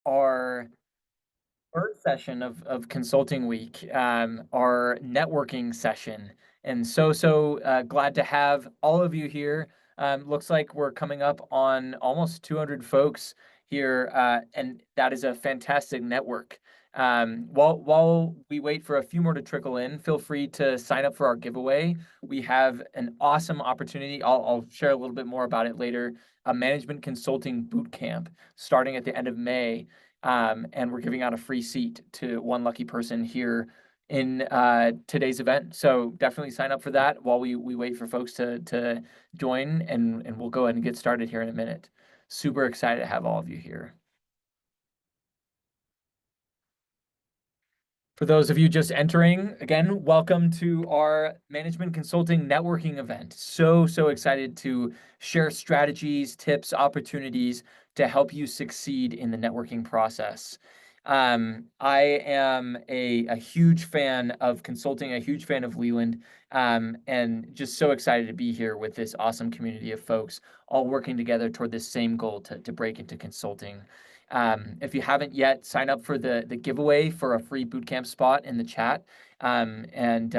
our third session of Consulting Week, our networking session. And so glad to have all of you here. Looks like we're coming up on almost 200 folks here, and that is a fantastic network. While we wait for a few more to trickle in, feel free to sign up for our giveaway. We have an awesome opportunity. I'll share a little bit more about it later. A management consulting boot camp starting at the end of May. And we're giving out a free seat to one lucky person here in today's event. So definitely sign up for that while we wait for folks to join, and we'll go ahead and get started here in a minute. Super excited to have all of you here. For those of you just entering, again, welcome to our management consulting networking event. So excited to share strategies, tips, opportunities to help you succeed in the networking process. I am a huge fan of consulting, a huge fan of Leland, and just so excited to be here with this awesome community of folks all working together toward this same goal to break into consulting. If you haven't yet, sign up for the giveaway for a free bootcamp spot in the chat. And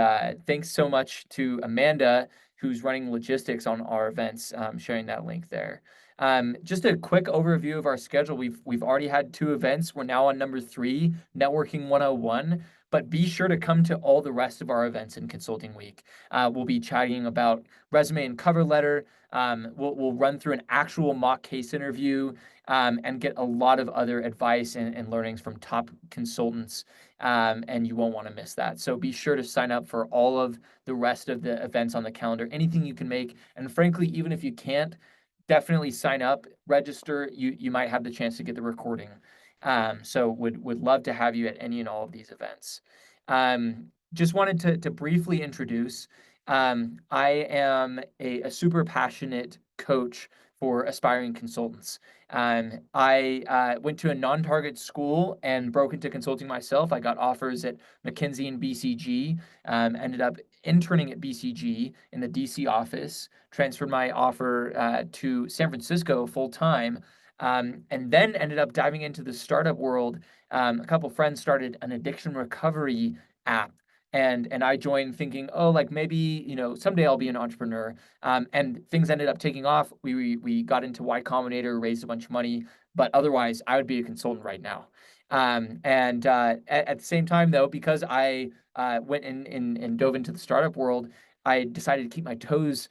thanks so much to Amanda, who's running logistics on our events, sharing that link there. Just a quick overview of our schedule. We've already had 2 events. We're now on number 3, Networking 101. But be sure to come to all the rest of our events in Consulting Week. We'll be chatting about resume and cover letter. We'll run through an actual mock case interview, and get a lot of other advice and learnings from top consultants, and you won't want to miss that. So be sure to sign up for all of the rest of the events on the calendar, anything you can make. And frankly, even if you can't, definitely sign up, register. You might have the chance to get the recording. So would love to have you at any and all of these events. Just wanted to briefly introduce. I am a super passionate coach for aspiring consultants. I went to a non-target school and broke into consulting myself. I got offers at McKinsey and BCG, ended up interning at BCG in the DC office, transferred my offer to San Francisco full time, and then ended up diving into the startup world. A couple friends started an addiction recovery app. And I joined thinking, oh, like maybe, someday I'll be an entrepreneur. And things ended up taking off. We got into Y Combinator, raised a bunch of money, but otherwise I would be a consultant right now. And at the same time, though, because I went and dove into the startup world, I decided to keep my toes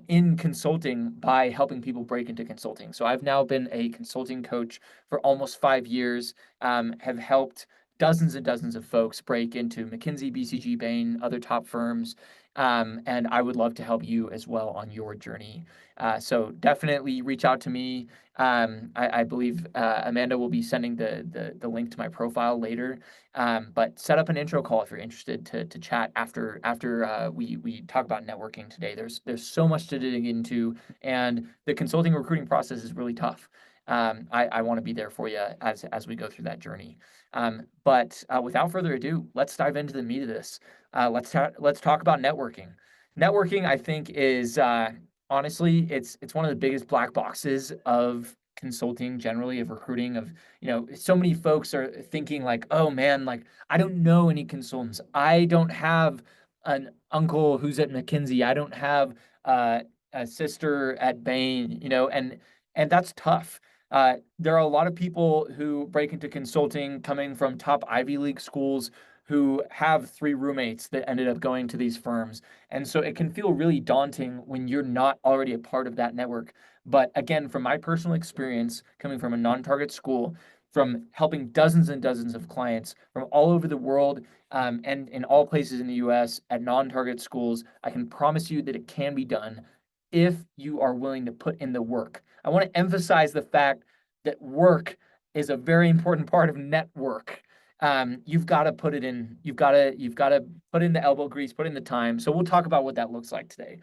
in consulting by helping people break into consulting. So I've now been a consulting coach for almost 5 years, have helped dozens and dozens of folks break into McKinsey, BCG, Bain, other top firms. And I would love to help you as well on your journey. So definitely reach out to me. I believe Amanda will be sending the link to my profile later. But set up an intro call if you're interested to chat after we talk about networking today. There's so much to dig into, and the consulting recruiting process is really tough. I want to be there for you as we go through that journey. But without further ado, let's dive into the meat of this. Let's talk about networking. Networking, I think, is honestly, it's one of the biggest black boxes of consulting generally, of recruiting. Of so many folks are thinking like, oh man, like I don't know any consultants. I don't have an uncle who's at McKinsey. I don't have a sister at Bain. And that's tough. There are a lot of people who break into consulting coming from top Ivy League schools who have 3 roommates that ended up going to these firms. And so it can feel really daunting when you're not already a part of that network. But again, from my personal experience, coming from a non-target school, from helping dozens and dozens of clients from all over the world, and in all places in the US at non-target schools, I can promise you that it can be done if you are willing to put in the work. I want to emphasize the fact that work is a very important part of network. You've got to put it in. You've got to put in the elbow grease, put in the time. So we'll talk about what that looks like today.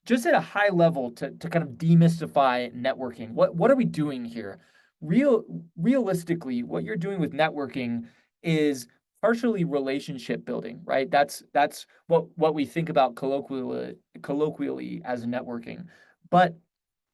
Just at a high level to kind of demystify networking. What are we doing here? Realistically, what you're doing with networking is partially relationship building, right? That's what we think about colloquially as networking. But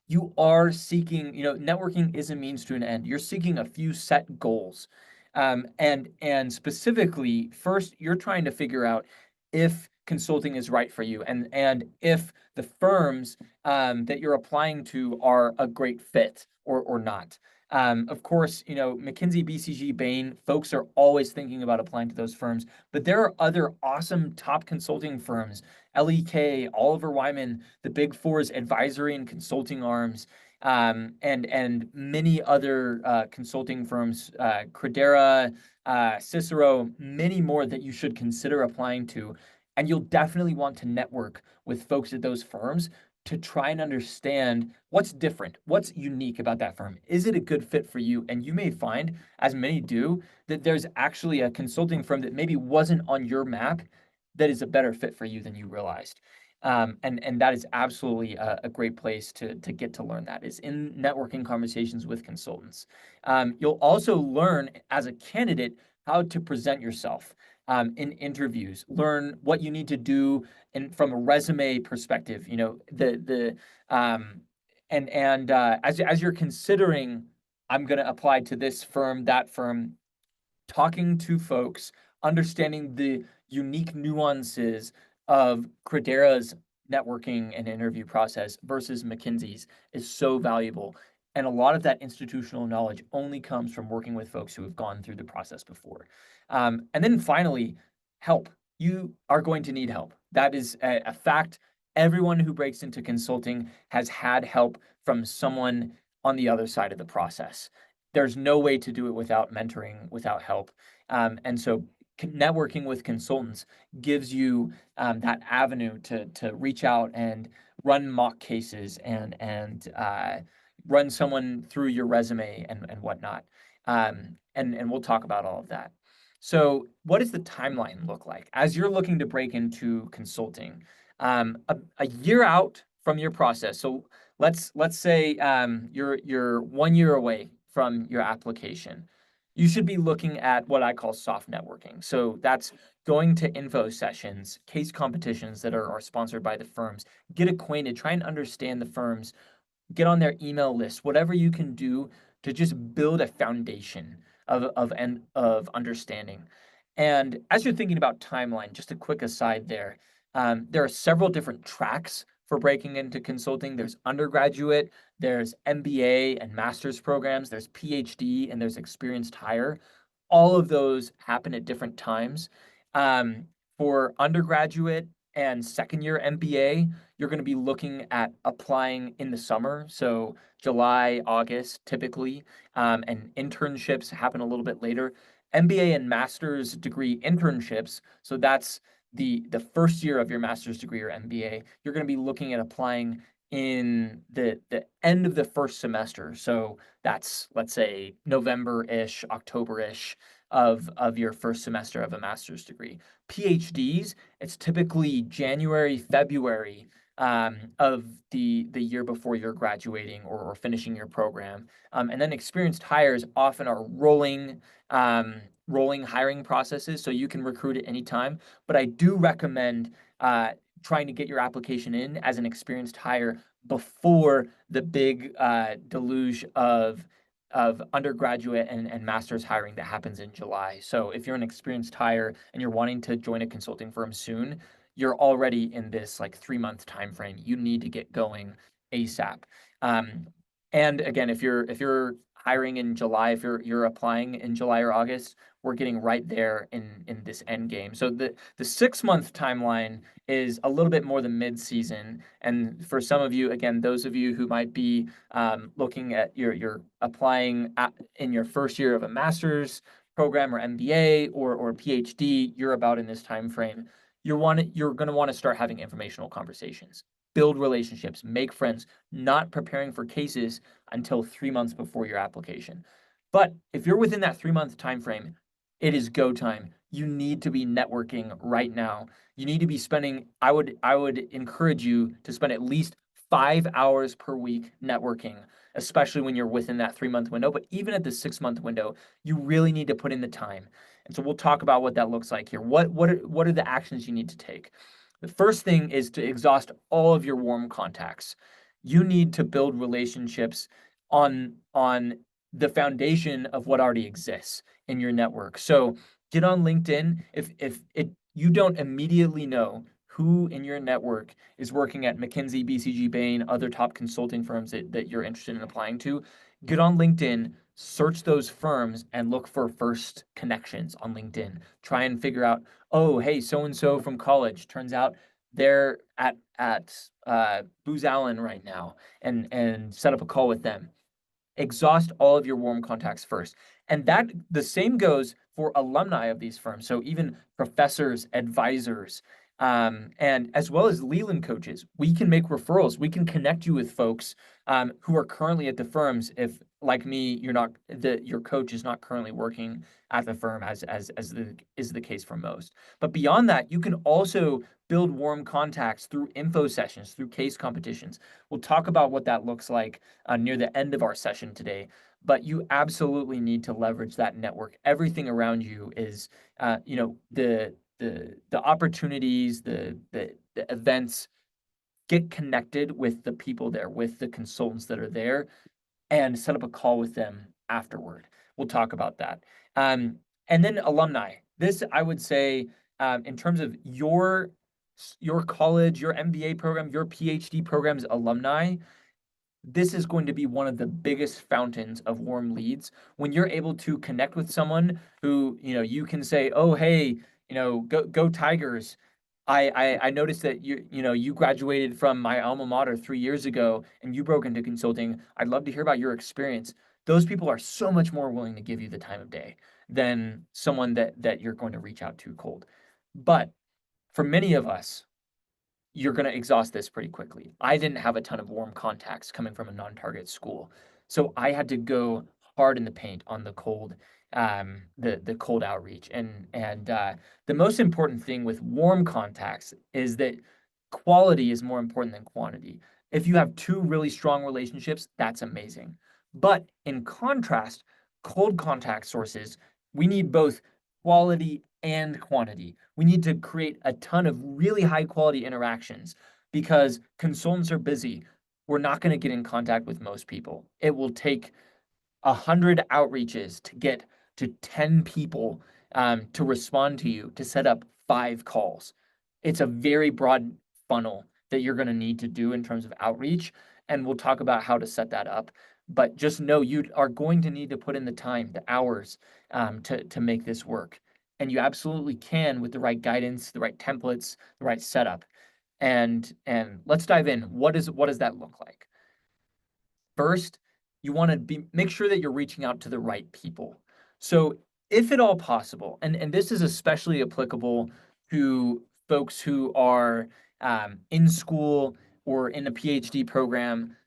you are seeking, networking is a means to an end. You're seeking a few set goals. And specifically, first, you're trying to figure out if consulting is right for you and if the firms that you're applying to are a great fit or not. Of course, McKinsey, BCG, Bain, folks are always thinking about applying to those firms, but there are other awesome top consulting firms, LEK, Oliver Wyman, the Big Four's advisory and consulting arms, and many other consulting firms, Credera, Cicero, many more that you should consider applying to. And you'll definitely want to network with folks at those firms to try and understand what's different, what's unique about that firm. Is it a good fit for you? And you may find, as many do, that there's actually a consulting firm that maybe wasn't on your map that is a better fit for you than you realized. And that is absolutely a great place to get to learn that is in networking conversations with consultants. You'll also learn as a candidate how to present yourself in interviews. Learn what you need to do from a resume perspective. As you're considering, I'm going to apply to this firm, that firm, talking to folks, understanding the unique nuances of Credera's networking and interview process versus McKinsey's is so valuable. And a lot of that institutional knowledge only comes from working with folks who have gone through the process before. And then finally, help. You are going to need help. That is a fact. Everyone who breaks into consulting has had help from someone on the other side of the process. There's no way to do it without mentoring, without help. And so networking with consultants gives you that avenue to reach out and run mock cases and run someone through your resume and whatnot. And we'll talk about all of that. So what does the timeline look like as you're looking to break into consulting? A year out from your process. So let's say you're 1 year away from your application. You should be looking at what I call soft networking. So that's going to info sessions, case competitions that are sponsored by the firms. Get acquainted, try and understand the firms, get on their email list, whatever you can do to just build a foundation of understanding. And as you're thinking about timeline, just a quick aside there are several different tracks for breaking into consulting. There's undergraduate, there's MBA and master's programs, there's PhD, and there's experienced hire. All of those happen at different times. For undergraduate and second year MBA, you're going to be looking at applying in the summer. So July, August, typically, and internships happen a little bit later. MBA and master's degree internships, so that's the first year of your master's degree or MBA, you're going to be looking at applying in the end of the first semester. So that's, let's say, November-ish, October-ish of your first semester of a master's degree. PhDs, it's typically January, February of the year before you're graduating or finishing your program. And then experienced hires often are rolling hiring processes, so you can recruit at any time. But I do recommend trying to get your application in as an experienced hire before the big deluge of undergraduate and master's hiring that happens in July. So if you're an experienced hire and you're wanting to join a consulting firm soon, you're already in this like 3 month time frame. You need to get going ASAP. And again, if you're hiring in July, if you're applying in July or August, we're getting right there in this end game. So the 6 month timeline is a little bit more the mid-season. And for some of you, again, those of you who might be looking at you're applying in your first year of a master's program or MBA or PhD, you're about in this time frame. You're going to want to start having informational conversations, build relationships, make friends, not preparing for cases until 3 months before your application. But if you're within that 3 month time frame, it is go time. You need to be networking right now. You need to be spending, I would encourage you to spend at least 5 hours per week networking, especially when you're within that 3 month window. But even at the 6 month window, you really need to put in the time. And so we'll talk about what that looks like here. What are the actions you need to take? The first thing is to exhaust all of your warm contacts. You need to build relationships on the foundation of what already exists in your network. So get on LinkedIn. If you don't immediately know who in your network is working at McKinsey, BCG, Bain, other top consulting firms that you're interested in applying to, get on LinkedIn, search those firms, and look for first connections on LinkedIn. Try and figure out, oh, hey, so and so from college. Turns out they're at Booz Allen right now, and set up a call with them. Exhaust all of your warm contacts first. And that the same goes for alumni of these firms. So even professors, advisors, and as well as Leland coaches, we can make referrals. We can connect you with folks who are currently at the firms. If, like me, your coach is not currently working at the firm, is the case for most. But beyond that, you can also build warm contacts through info sessions, through case competitions. We'll talk about what that looks like near the end of our session today. But you absolutely need to leverage that network. Everything around you is, the opportunities, the events. Get connected with the people there, with the consultants that are there, and set up a call with them afterward. We'll talk about that. And then alumni. This, I would say, in terms of your college, your MBA program, your PhD program's alumni, this is going to be one of the biggest fountains of warm leads when you're able to connect with someone who, you can say, oh, hey, go Tigers. I noticed that you graduated from my alma mater 3 years ago and you broke into consulting. I'd love to hear about your experience. Those people are so much more willing to give you the time of day than someone that you're going to reach out to cold. But for many of us, you're going to exhaust this pretty quickly. I didn't have a ton of warm contacts coming from a non-target school, so I had to go hard in the paint on the cold, the cold outreach. And the most important thing with warm contacts is that quality is more important than quantity. If you have two really strong relationships, that's amazing. But in contrast, cold contact sources, we need both quality and quantity. We need to create a ton of really high quality interactions because consultants are busy. We're not going to get in contact with most people. It will take 100 outreaches to get to 10 people to respond to you to set up 5 calls. It's a very broad funnel that you're going to need to do in terms of outreach. And we'll talk about how to set that up. But just know you are going to need to put in the time, the hours to make this work. And you absolutely can with the right guidance, the right templates, the right setup. And let's dive in. What does that look like? First, you want to make sure that you're reaching out to the right people. So if at all possible, and this is especially applicable to folks who are in school or in a PhD program,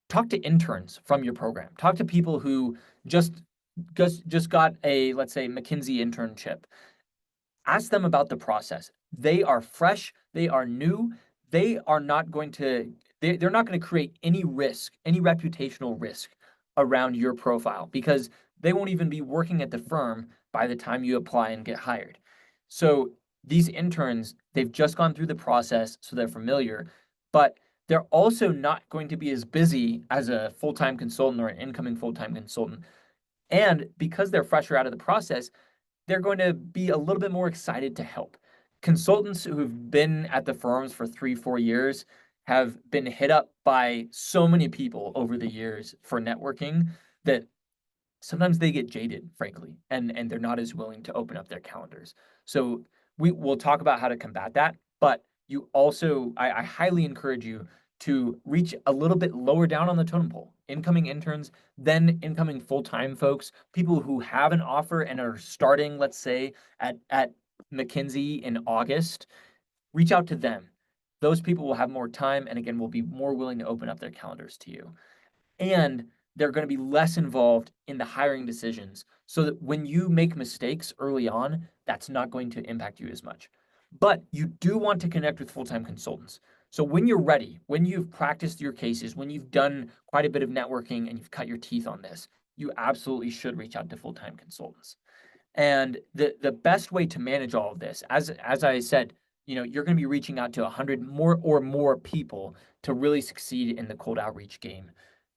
talk to interns from your program. Talk to people who just got a, let's say, McKinsey internship. Ask them about the process. They are fresh, they are new, they are not going to they're not going to create any risk, any reputational risk around your profile because they won't even be working at the firm by the time you apply and get hired. So these interns, they've just gone through the process, so they're familiar, but they're also not going to be as busy as a full-time consultant or an incoming full-time consultant. And because they're fresher out of the process, they're going to be a little bit more excited to help. Consultants who've been at the firms for 3-4 years have been hit up by so many people over the years for networking that sometimes they get jaded, frankly, and they're not as willing to open up their calendars. So we'll talk about how to combat that, but you also, I highly encourage you to reach a little bit lower down on the totem pole. Incoming interns, then incoming full-time folks, people who have an offer and are starting, let's say, at McKinsey in August, reach out to them. Those people will have more time and again will be more willing to open up their calendars to you. And they're going to be less involved in the hiring decisions so that when you make mistakes early on, that's not going to impact you as much. But you do want to connect with full-time consultants. So when you're ready, when you've practiced your cases, when you've done quite a bit of networking and you've cut your teeth on this, you absolutely should reach out to full-time consultants. And the best way to manage all of this, as I said, you're going to be reaching out to 100 more people to really succeed in the cold outreach game.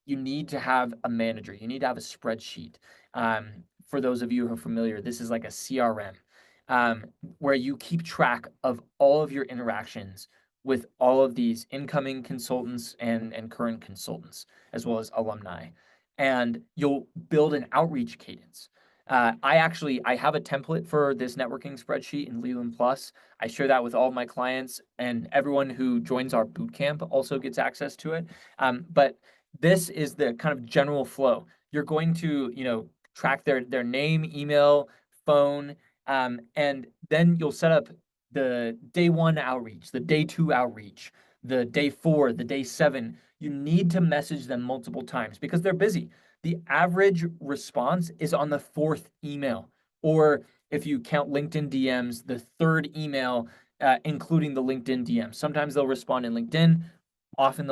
You need to have a manager. You need to have a spreadsheet. For those of you who are familiar, this is like a CRM, where you keep track of all of your interactions with all of these incoming consultants and current consultants, as well as alumni. And you'll build an outreach cadence. I have a template for this networking spreadsheet in Leland Plus. I share that with all of my clients, and everyone who joins our bootcamp also gets access to it. But this is the kind of general flow. You're going to, track their name, email, phone, and then you'll set up the day 1 outreach, the day 2 outreach, the day 4, the day 7. You need to message them multiple times because they're busy. The average response is on the 4th email, or if you count LinkedIn DMs, the 3rd email, including the LinkedIn DM. Sometimes they'll respond in LinkedIn. Often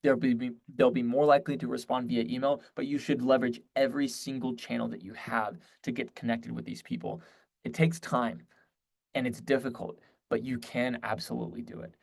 they'll be more likely to respond via email, but you should leverage every single channel that you have to get connected with these people. It takes time and it's difficult, but you can absolutely do it.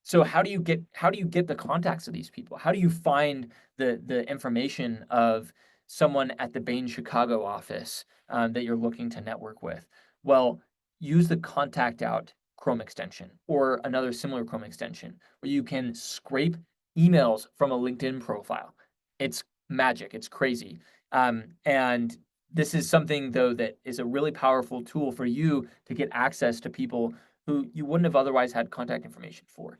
So how do you get the contacts of these people? How do you find the information of someone at the Bain Chicago office that you're looking to network with? Well, use the Contact Out Chrome extension or another similar Chrome extension where you can scrape emails from a LinkedIn profile. It's magic. It's crazy. And this is something, though, that is a really powerful tool for you to get access to people who you wouldn't have otherwise had contact information for.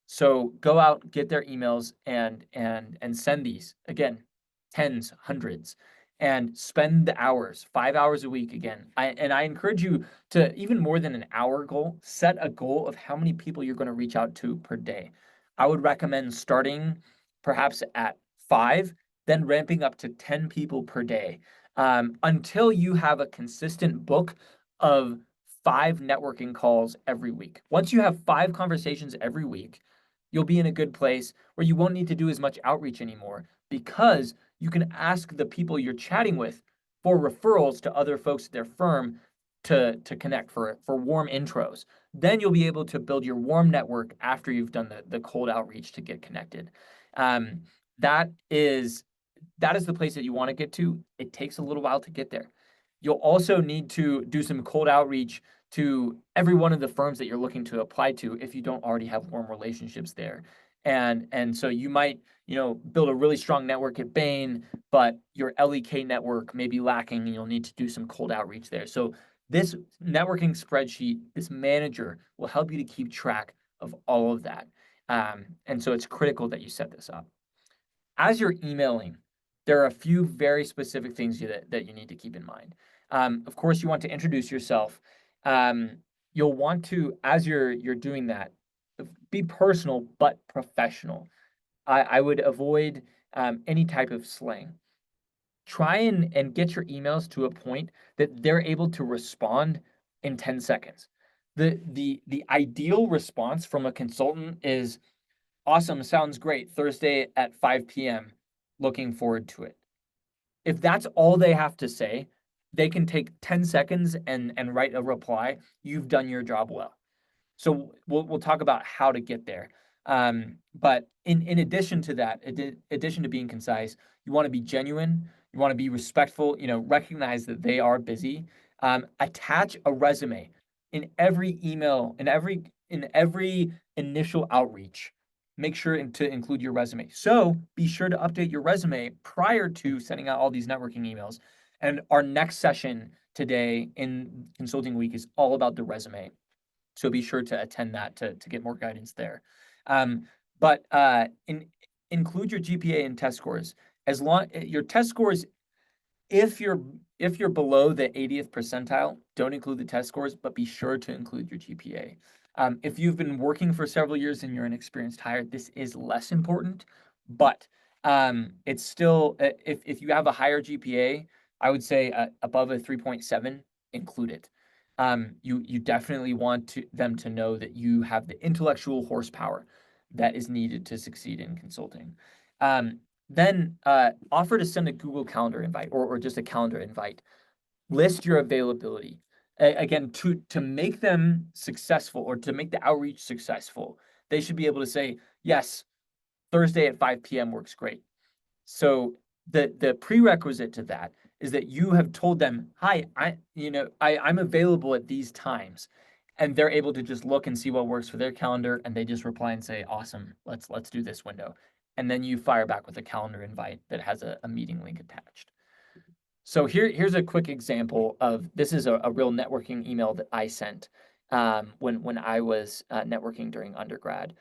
So go out, get their emails, and send these. Again, tens, hundreds, and spend the hours, 5 hours a week again. I encourage you to, even more than an hour goal, set a goal of how many people you're going to reach out to per day. I would recommend starting perhaps at 5, then ramping up to 10 people per day, until you have a consistent book of 5 networking calls every week. Once you have 5 conversations every week, you'll be in a good place where you won't need to do as much outreach anymore because you can ask the people you're chatting with for referrals to other folks at their firm to connect for warm intros. Then you'll be able to build your warm network after you've done the cold outreach to get connected. That is the place that you want to get to. It takes a little while to get there. You'll also need to do some cold outreach to every one of the firms that you're looking to apply to if you don't already have warm relationships there. And so you might, build a really strong network at Bain, but your LEK network may be lacking and you'll need to do some cold outreach there. So this networking spreadsheet, this manager will help you to keep track of all of that. And so it's critical that you set this up. As you're emailing, there are a few very specific things that you need to keep in mind. Of course, you want to introduce yourself. You'll want to, as you're doing that, be personal but professional. I would avoid any type of slang. Try and get your emails to a point that they're able to respond in 10 seconds. The ideal response from a consultant is, awesome, sounds great, Thursday at 5 p.m., looking forward to it. If that's all they have to say, they can take 10 seconds and write a reply. You've done your job well. So we'll talk about how to get there. But in addition to that, addition to being concise, you want to be genuine. You want to be respectful. Recognize that they are busy. Attach a resume in every email, in every initial outreach. Make sure to include your resume. So be sure to update your resume prior to sending out all these networking emails. And our next session today in Consulting Week is all about the resume. So be sure to attend that to get more guidance there. But include your GPA and test scores. Your test scores, if you're below the 80th percentile, don't include the test scores, but be sure to include your GPA. If you've been working for several years and you're an experienced hire, this is less important, but it's still, if you have a higher GPA, I would say above a 3.7, include it. You definitely want them to know that you have the intellectual horsepower that is needed to succeed in consulting. Then offer to send a Google Calendar invite or just a calendar invite. List your availability. Again, to make them successful or to make the outreach successful, they should be able to say, yes, Thursday at 5 p.m. works great. So the prerequisite to that is that you have told them, hi, I'm available at these times. And they're able to just look and see what works for their calendar, and they just reply and say, awesome, let's do this window. And then you fire back with a calendar invite that has a meeting link attached. So here's a quick example of this is a real networking email that I sent when I was networking during undergrad.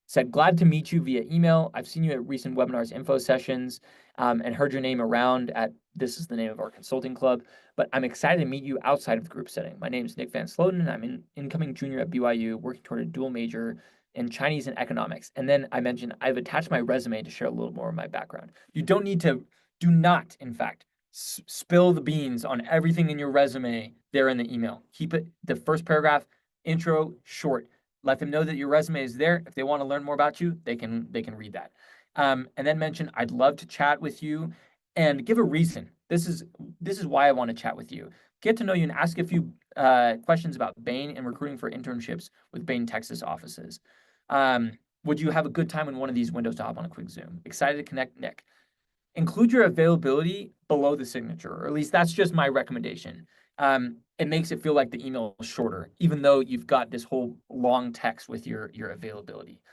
Said, glad to meet you via email. I've seen you at recent webinars, info sessions, and heard your name around at, this is the name of our consulting club, but I'm excited to meet you outside of the group setting. My name is Nick Van Sloten, and I'm an incoming junior at BYU, working toward a dual major in Chinese and economics. And then I mentioned I've attached my resume to share a little more of my background. You don't need to, do not, in fact, spill the beans on everything in your resume there in the email. Keep it, the first paragraph, intro, short. Let them know that your resume is there. If they want to learn more about you, they can read that. And then mention, I'd love to chat with you, and give a reason. This is why I want to chat with you. Get to know you and ask a few questions about Bain and recruiting for internships with Bain Texas offices. Would you have a good time in one of these windows to hop on a quick Zoom? Excited to connect, Nick. Include your availability below the signature, or at least that's just my recommendation. It makes it feel like the email is shorter, even though you've got this whole long text with your availability.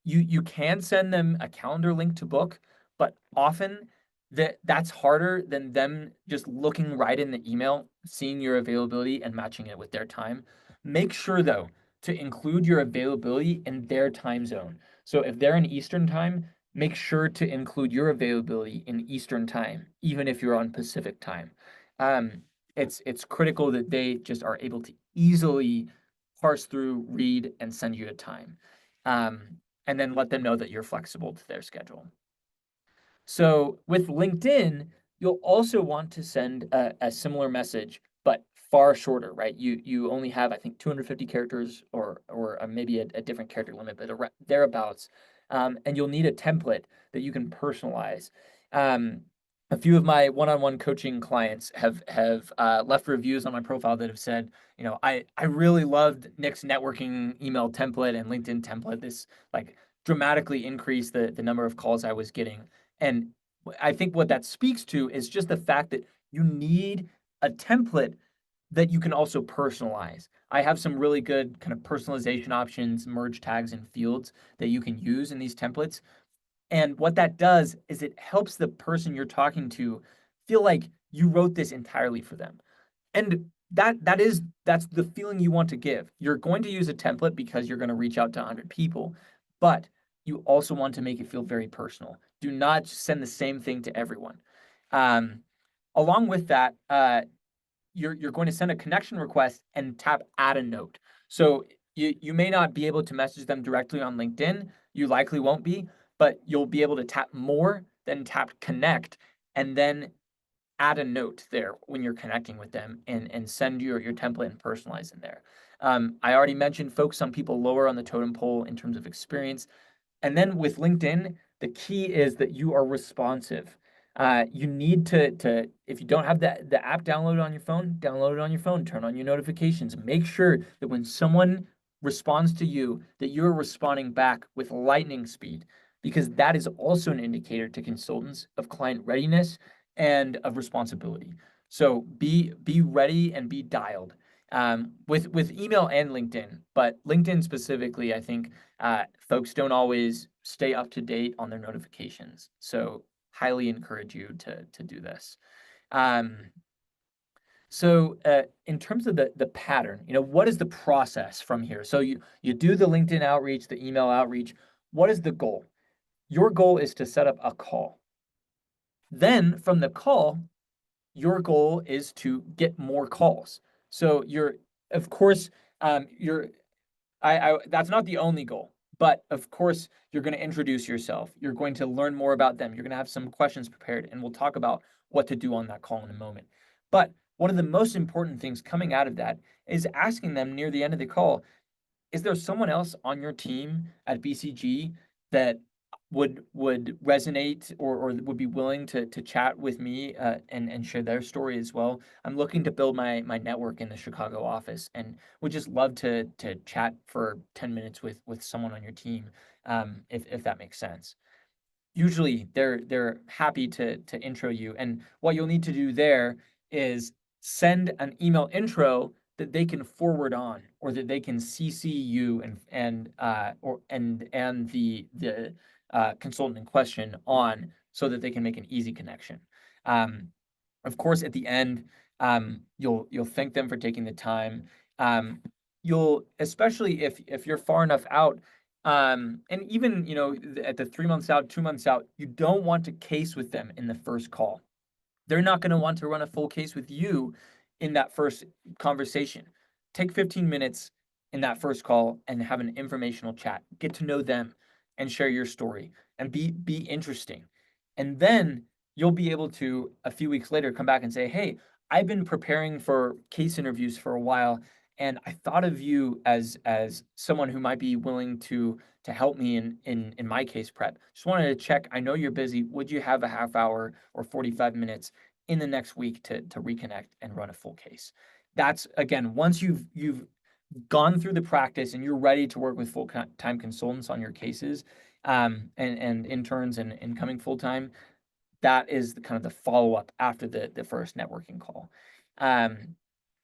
You can send them a calendar link to book, but often that's harder than them just looking right in the email, seeing your availability and matching it with their time. Make sure, though, to include your availability in their time zone. So if they're in Eastern time, make sure to include your availability in Eastern time, even if you're on Pacific time. It's critical that they just are able to easily parse through, read, and send you a time. And then let them know that you're flexible to their schedule. So with LinkedIn, you'll also want to send a similar message, but far shorter, right? You only have, I think, 250 characters or maybe a different character limit, but thereabouts. And you'll need a template that you can personalize. A few of my one-on-one coaching clients have left reviews on my profile that have said, I really loved Nick's networking email template and LinkedIn template. This like dramatically increased the number of calls I was getting. And I think what that speaks to is just the fact that you need a template that you can also personalize. I have some really good kind of personalization options, merge tags and fields that you can use in these templates. And what that does is it helps the person you're talking to feel like you wrote this entirely for them. And that's the feeling you want to give. You're going to use a template because you're going to reach out to 100 people, but you also want to make it feel very personal. Do not send the same thing to everyone. Along with that, you're going to send a connection request and tap add a note. So you may not be able to message them directly on LinkedIn. You likely won't be, but you'll be able to tap more, then tap connect, and then add a note there when you're connecting with them and send your template and personalize in there. I already mentioned focus on people lower on the totem pole in terms of experience. And then with LinkedIn, the key is that you are responsive. You need to if you don't have the app downloaded on your phone, download it on your phone, turn on your notifications. Make sure that when someone responds to you, that you're responding back with lightning speed, because that is also an indicator to consultants of client readiness and of responsibility. So be ready and be dialed with email and LinkedIn, but LinkedIn specifically, I think folks don't always stay up to date on their notifications. So highly encourage you to do this. So in terms of the pattern, what is the process from here? So you do the LinkedIn outreach, the email outreach. What is the goal? Your goal is to set up a call. Then from the call, your goal is to get more calls. So of course, that's not the only goal, but of course, you're going to introduce yourself. You're going to learn more about them. You're going to have some questions prepared, and we'll talk about what to do on that call in a moment. But one of the most important things coming out of that is asking them near the end of the call, is there someone else on your team at BCG that would resonate or would be willing to chat with me and share their story as well. I'm looking to build my network in the Chicago office and would just love to chat for 10 minutes with someone on your team, if that makes sense. Usually they're happy to intro you, and what you'll need to do there is send an email intro that they can forward on, or that they can CC you and the consultant in question on, so that they can make an easy connection. Of course, at the end, you'll thank them for taking the time. You'll, especially if you're far enough out, and even, at the 3 months out, 2 months out, you don't want to case with them in the first call. They're not going to want to run a full case with you in that first conversation. Take 15 minutes in that first call and have an informational chat. Get to know them and share your story and be interesting. And then you'll be able to, a few weeks later, come back and say, "Hey, I've been preparing for case interviews for a while, and I thought of you as someone who might be willing to help me in my case prep. Just wanted to check. I know you're busy. Would you have a half hour or 45 minutes in the next week to reconnect and run a full case?" That's, again, once you've gone through the practice and you're ready to work with full-time consultants on your cases, and interns and incoming full-time, that is the kind of the follow-up after the first networking call.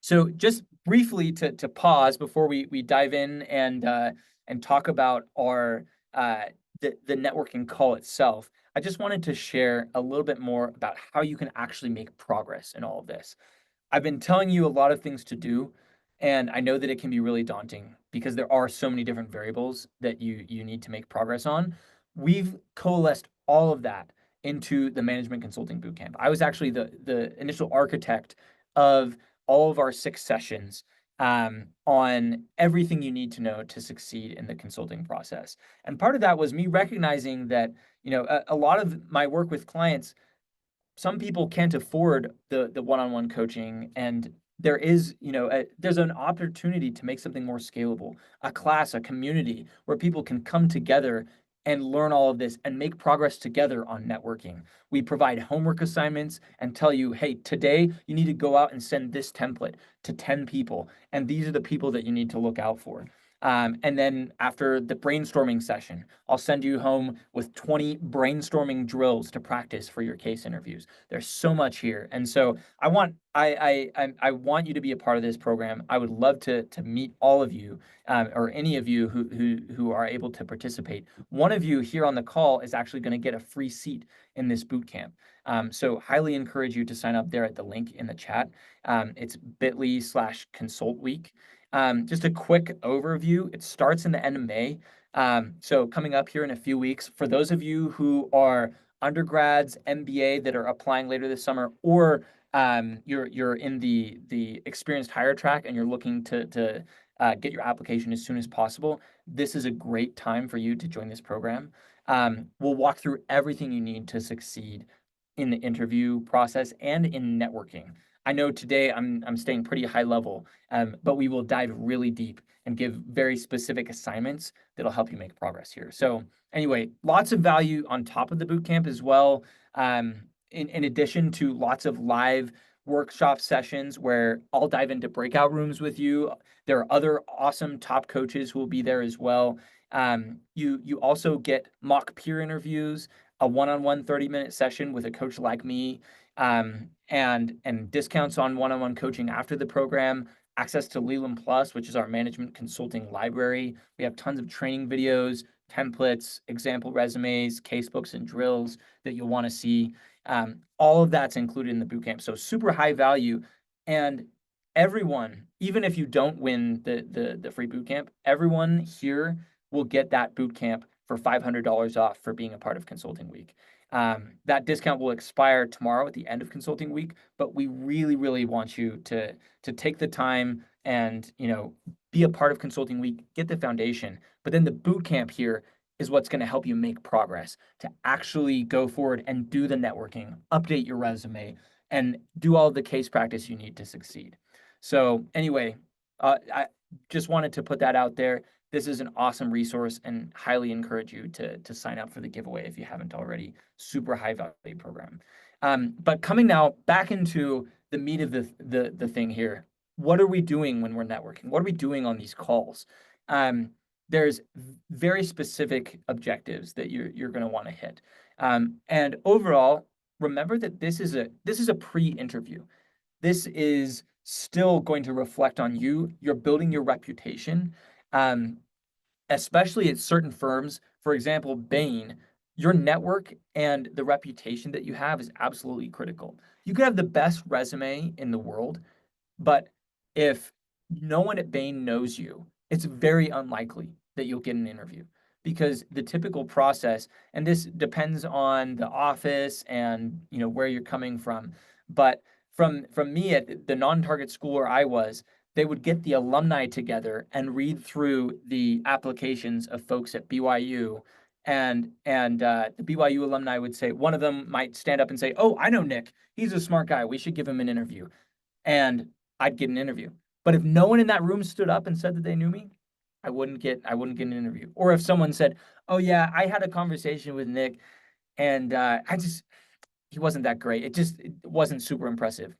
So just briefly to pause before we dive in and talk about our the networking call itself, I just wanted to share a little bit more about how you can actually make progress in all of this. I've been telling you a lot of things to do, and I know that it can be really daunting because there are so many different variables that you need to make progress on. We've coalesced all of that into the Management Consulting Bootcamp. I was actually the initial architect of all of our 6 sessions, on everything you need to know to succeed in the consulting process. And part of that was me recognizing that, a lot of my work with clients, some people can't afford the one-on-one coaching, and there's an opportunity to make something more scalable, a class, a community where people can come together and learn all of this and make progress together on networking. We provide homework assignments and tell you, "Hey, today you need to go out and send this template to 10 people, and these are the people that you need to look out for." And then after the brainstorming session, I'll send you home with 20 brainstorming drills to practice for your case interviews. There's so much here, and so I want you to be a part of this program. I would love to meet all of you, or any of you who are able to participate. One of you here on the call is actually going to get a free seat in this boot camp. So highly encourage you to sign up there at the link in the chat. It's bit.ly/consult week. Just a quick overview. It starts in the end of May. So coming up here in a few weeks, for those of you who are undergrads, MBA, that are applying later this summer, or you're in the experienced hire track and you're looking to get your application as soon as possible, this is a great time for you to join this program. We'll walk through everything you need to succeed in the interview process and in networking. I know today I'm staying pretty high level, but we will dive really deep and give very specific assignments that'll help you make progress here. So anyway, lots of value on top of the bootcamp as well. In addition to lots of live workshop sessions where I'll dive into breakout rooms with you. There are other awesome top coaches who will be there as well. You also get mock peer interviews, a one-on-one 30-minute session with a coach like me, and discounts on one-on-one coaching after the program, access to Leland Plus, which is our management consulting library. We have tons of training videos, templates, example resumes, casebooks, and drills that you'll want to see. All of that's included in the bootcamp. So super high value. And everyone, even if you don't win the free bootcamp, everyone here will get that bootcamp for $500 off for being a part of Consulting Week. That discount will expire tomorrow at the end of Consulting Week, but we really, really want you to take the time and be a part of Consulting Week, get the foundation. But then the boot camp here is what's going to help you make progress to actually go forward and do the networking, update your resume, and do all the case practice you need to succeed. So anyway, I just wanted to put that out there. this is an awesome resource and highly encourage you to sign up for the giveaway if you haven't already. Super high value program. But coming now back into the meat of the thing here, what are we doing when we're networking? What are we doing on these calls? There's very specific objectives that you're going to want to hit. And overall, remember that this is a pre-interview. This is still going to reflect on you. You're building your reputation, especially at certain firms. For example, Bain, your network and the reputation that you have is absolutely critical. You could have the best resume in the world, but if no one at Bain knows you, it's very unlikely that you'll get an interview because the typical process, and this depends on the office and where you're coming from, but from me at the non-target school where I was, they would get the alumni together and read through the applications of folks at BYU. And the BYU alumni would say, one of them might stand up and say, "Oh, I know Nick. He's a smart guy. We should give him an interview." And I'd get an interview. But if no one in that room stood up and said that they knew me, I wouldn't get an interview. Or if someone said, "Oh yeah, I had a conversation with Nick, and he wasn't that great. It wasn't super impressive."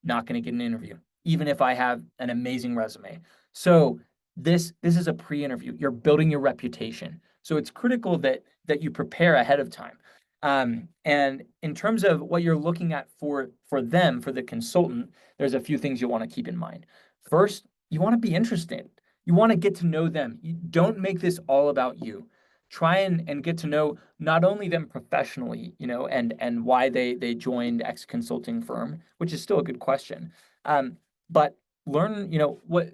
Not going to get an interview, even if I have an amazing resume. So this is a pre-interview. You're building your reputation. So it's critical that you prepare ahead of time. And in terms of what you're looking at for them, for the consultant, there's a few things you want to keep in mind. First, you want to be interested. You want to get to know them. You don't make this all about you. Try and get to know not only them professionally, and why they joined X consulting firm, which is still a good question. But learn, what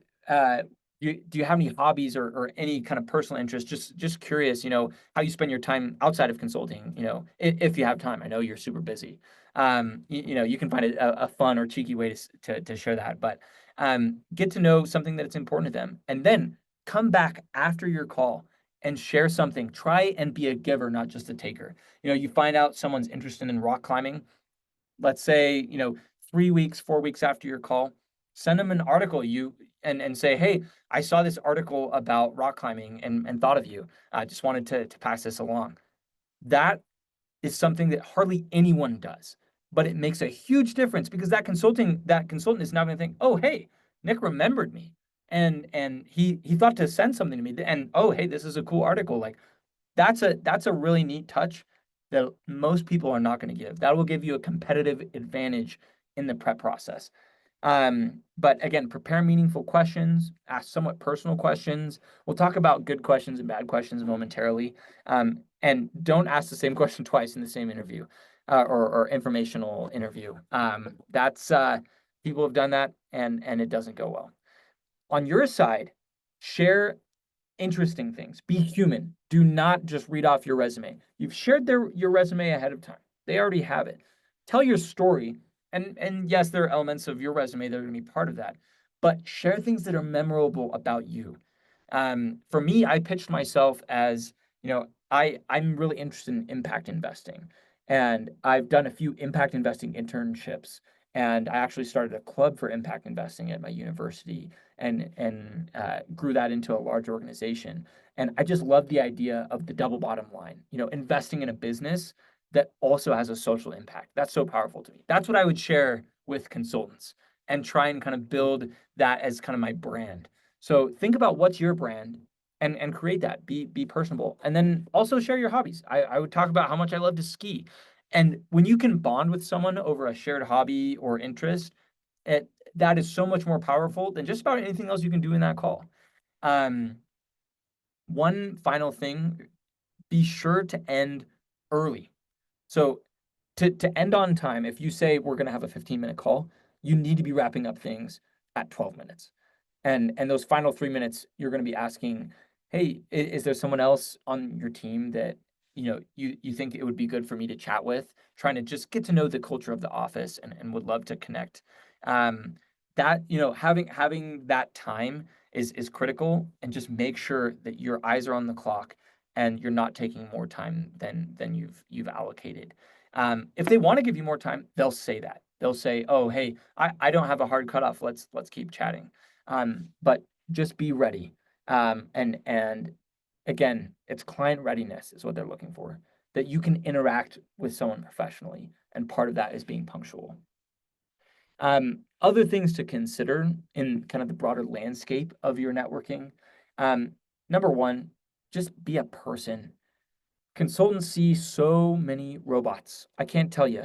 do you have any hobbies or any kind of personal interest? Just curious, how you spend your time outside of consulting, if you have time. I know you're super busy. You can find a fun or cheeky way to share that, but get to know something that's important to them, and then come back after your call and share something. Try and be a giver, not just a taker. You find out someone's interested in rock climbing. Let's say, 3 weeks, 4 weeks after your call, send them an article and say, "Hey, I saw this article about rock climbing and thought of you. I just wanted to pass this along." That is something that hardly anyone does, but it makes a huge difference because that consultant is now going to think, "Oh, hey, Nick remembered me, and he thought to send something to me, and oh, hey, this is a cool article." Like that's a really neat touch that most people are not going to give. That will give you a competitive advantage in the prep process. But again, prepare meaningful questions, ask somewhat personal questions. We'll talk about good questions and bad questions momentarily. And don't ask the same question twice in the same interview, or informational interview. That's people have done that, and it doesn't go well. On your side, share interesting things. Be human. Do not just read off your resume. You've shared your resume ahead of time. They already have it. Tell your story. And yes, there are elements of your resume that are going to be part of that, but share things that are memorable about you. For me, I pitched myself as, I'm really interested in impact investing, and I've done a few impact investing internships, and I actually started a club for impact investing at my university, and grew that into a large organization. And I just love the idea of the double bottom line, investing in a business that also has a social impact. That's so powerful to me. That's what I would share with consultants and try and kind of build that as kind of my brand. So think about what's your brand and create that. Be personable. And then also share your hobbies. I would talk about how much I love to ski. And when you can bond with someone over a shared hobby or interest, that is so much more powerful than just about anything else you can do in that call. One final thing, be sure to end early. So to end on time, if you say we're going to have a 15-minute call, you need to be wrapping up things at 12 minutes. And those final 3 minutes, you're going to be asking, "Hey, is there someone else on your team that you think it would be good for me to chat with?" Trying to just get to know the culture of the office and would love to connect. That having that time is critical, and just make sure that your eyes are on the clock and you're not taking more time than you've allocated. If they want to give you more time, they'll say that. They'll say, "Oh, hey, I don't have a hard cutoff. Let's keep chatting." But just be ready. And again, it's client readiness is what they're looking for, that you can interact with someone professionally, and part of that is being punctual. Other things to consider in kind of the broader landscape of your networking. Number one, just be a person. Consultants see so many robots. I can't tell you.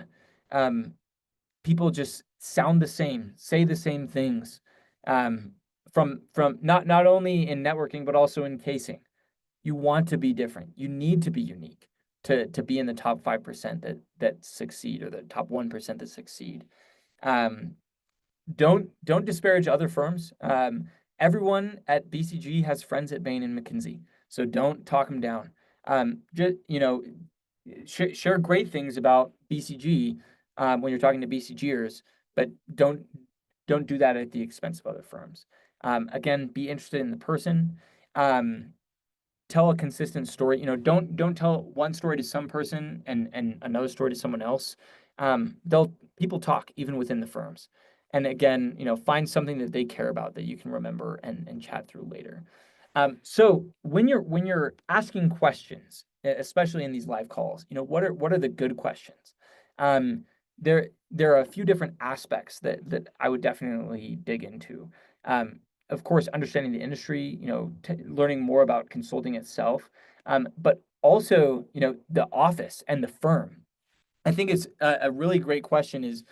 People just sound the same, say the same things. From not only in networking but also in casing. You want to be different. You need to be unique to be in the top 5% that succeed, or the top 1% that succeed. Um, don't disparage other firms. Everyone at BCG has friends at Bain and McKinsey, so don't talk them down. Just share great things about BCG when you're talking to BCGers, but don't do that at the expense of other firms. Again, be interested in the person. Tell a consistent story. Don't tell one story to some person and another story to someone else. They'll People talk even within the firms. And again, find something that they care about that you can remember and chat through later. So when you're asking questions, especially in these live calls, what are the good questions? Um, there are a few different aspects that I would definitely dig into. Of course, understanding the industry, learning more about consulting itself, but also, the office and the firm. I think it's a really great question is,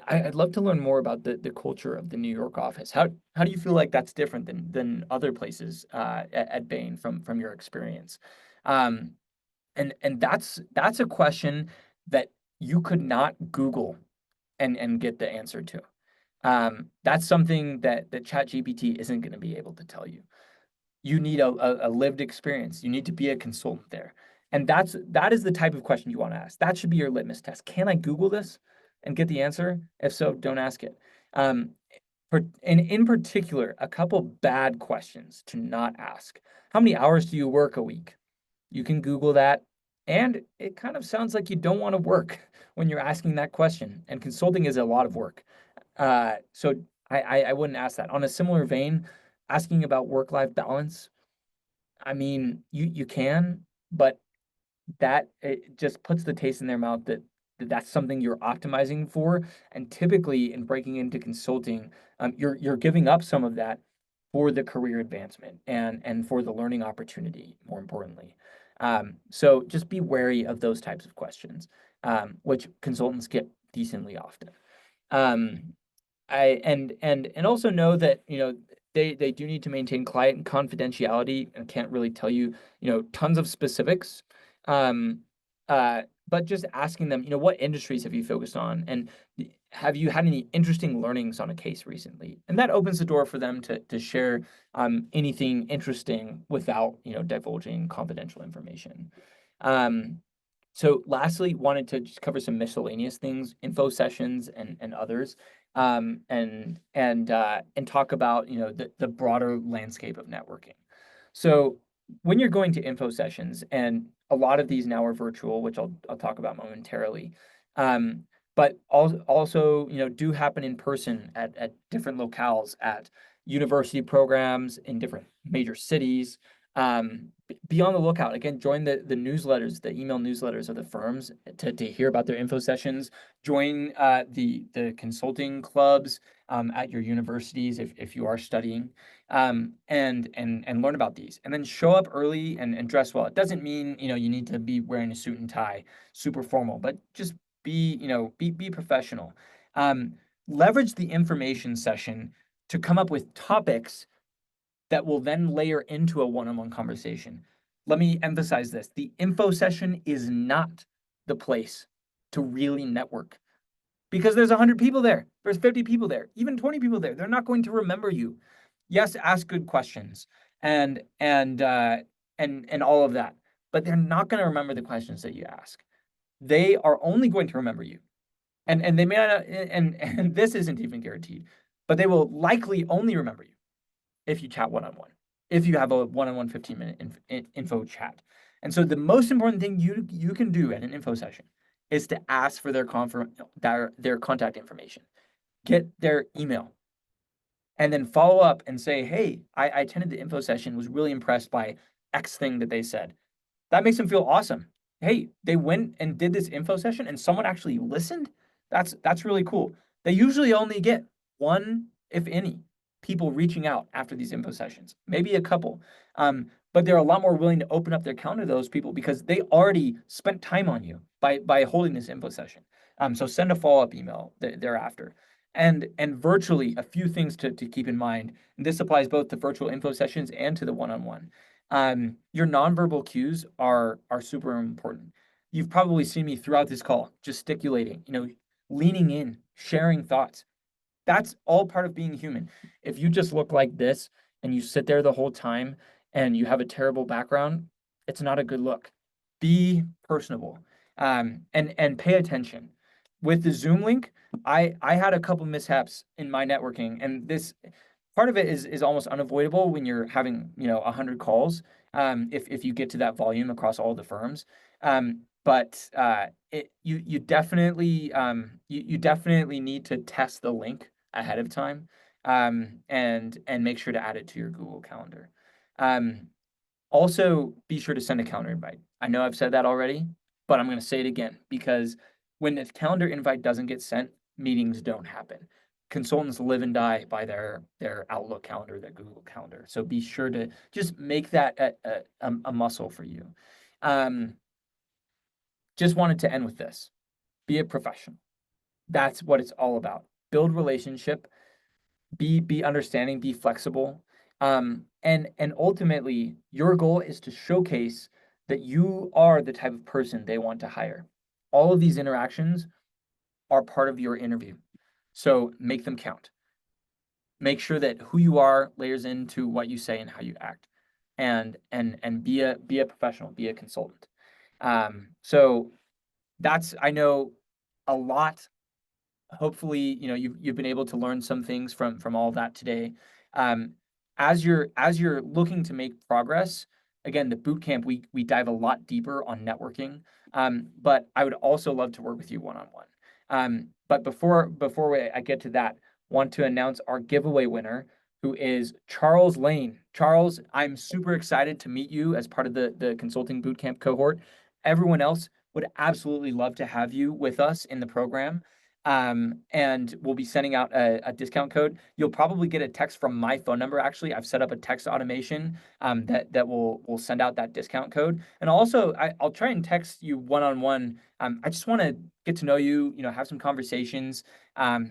I'd love to learn more about the culture of the New York office. How do you feel like that's different than other places at Bain from your experience? Um, and that's a question that you could not Google and get the answer to. That's something that ChatGPT isn't going to be able to tell you. You need a lived experience. You need to be a consultant there. And that is the type of question you want to ask. That should be your litmus test. Can I Google this and get the answer? If so, don't ask it. Um, and in particular, a couple bad questions to not ask. How many hours do you work a week? You can Google that. And it kind of sounds like you don't want to work when you're asking that question. And consulting is a lot of work. So I wouldn't ask that. On a similar vein, asking about work-life balance, I mean, you can, but that it just puts the taste in their mouth that's something you're optimizing for. And typically, in breaking into consulting, you're giving up some of that for the career advancement and for the learning opportunity, more importantly. So just be wary of those types of questions, which consultants get decently often. Um, and also know that they do need to maintain client confidentiality and can't really tell you tons of specifics. Um, but just asking them, what industries have you focused on, and have you had any interesting learnings on a case recently? And that opens the door for them to share anything interesting without divulging confidential information. Um, so lastly, wanted to just cover some miscellaneous things, info sessions and others, and talk about the broader landscape of networking. So when you're going to info sessions, and a lot of these now are virtual, which I'll talk about momentarily, but also do happen in person at different locales, at university programs in different major cities. Be on the lookout. Again, join the newsletters, the email newsletters of the firms to hear about their info sessions. Join the consulting clubs at your universities if you are studying, and learn about these. And then show up early and dress well. It doesn't mean you need to be wearing a suit and tie, super formal, but just be professional. Leverage the information session to come up with topics that will then layer into a one-on-one conversation. Let me emphasize this. The info session is not the place to really network, because there's 100 people there. There's 50 people there, even 20 people there. They're not going to remember you. Yes, ask good questions and all of that, but they're not going to remember the questions that you ask. They are only going to remember you. And they may not, and this isn't even guaranteed, but they will likely only remember you if you chat one-on-one, if you have a one-on-one 15-minute info chat. And so the most important thing you can do at an info session is to ask for their contact information. Get their email. and then follow up and say, hey, I attended the info session, was really impressed by X thing that they said. That makes them feel awesome. Hey, they went and did this info session and someone actually listened. That's really cool. They usually only get one, if any, people reaching out after these info sessions, maybe a couple. But they're a lot more willing to open up their calendar to those people because they already spent time on you by holding this info session. So send a follow-up email thereafter. And virtually a few things to keep in mind. And this applies both to virtual info sessions and to the one-on-one. Your nonverbal cues are super important. You've probably seen me throughout this call gesticulating, leaning in, sharing thoughts. That's all part of being human. If you just look like this and you sit there the whole time and you have a terrible background, it's not a good look. Be personable, and pay attention. With the Zoom link, I had a couple mishaps in my networking, and this part of it is almost unavoidable when you're having 100 calls, if you get to that volume across all the firms. But you definitely you definitely need to test the link ahead of time, and make sure to add it to your Google Calendar. Also, be sure to send a calendar invite. I know I've said that already, but I'm going to say it again because when the calendar invite doesn't get sent, meetings don't happen. Consultants live and die by their Outlook calendar, their Google Calendar. So be sure to just make that a muscle for you. Just wanted to end with this. Be a professional. That's what it's all about. Build relationship, be understanding, be flexible. And ultimately your goal is to showcase that you are the type of person they want to hire. All of these interactions are part of your interview. So make them count. Make sure that who you are layers into what you say and how you act. And be a professional, be a consultant. So that's, I know, a lot. Hopefully, you've been able to learn some things from all of that today. Um, as you're looking to make progress, again, the boot camp, we dive a lot deeper on networking. But I would also love to work with you one on one. But before I get to that, want to announce our giveaway winner, who is Charles Lane. Charles, I'm super excited to meet you as part of the consulting bootcamp cohort. Everyone else would absolutely love to have you with us in the program. And we'll be sending out a discount code. You'll probably get a text from my phone number. Actually, I've set up a text automation that will send out that discount code. And also, I'll try and text you one on one. I just want to get to know you. Have some conversations.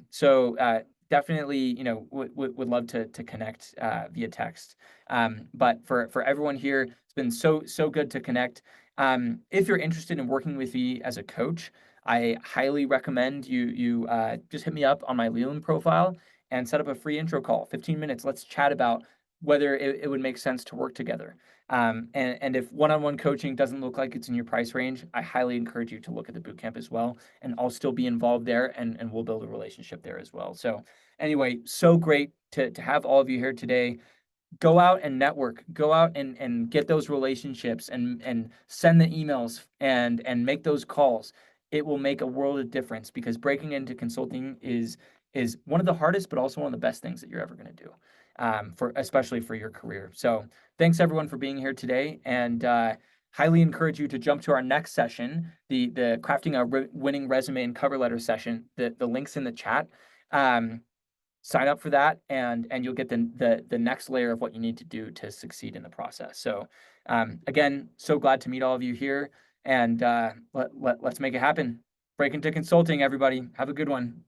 So definitely, would love to connect via text. But for everyone here, it's been so good to connect. If you're interested in working with me as a coach, I highly recommend you just hit me up on my Leland profile and set up a free intro call, 15 minutes. Let's chat about whether it would make sense to work together. And if one-on-one coaching doesn't look like it's in your price range, I highly encourage you to look at the bootcamp as well, and I'll still be involved there, and we'll build a relationship there as well. So anyway, so great to have all of you here today. Go out and network, go out and get those relationships, and send the emails and make those calls. It will make a world of difference, because breaking into consulting is one of the hardest, but also one of the best things that you're ever going to do, especially for your career. So thanks everyone for being here today, and highly encourage you to jump to our next session, the crafting a winning resume and cover letter session. The link's in the chat. Sign up for that, and you'll get the next layer of what you need to do to succeed in the process. So again, so glad to meet all of you here, and let's make it happen. Break into consulting, everybody. Have a good one.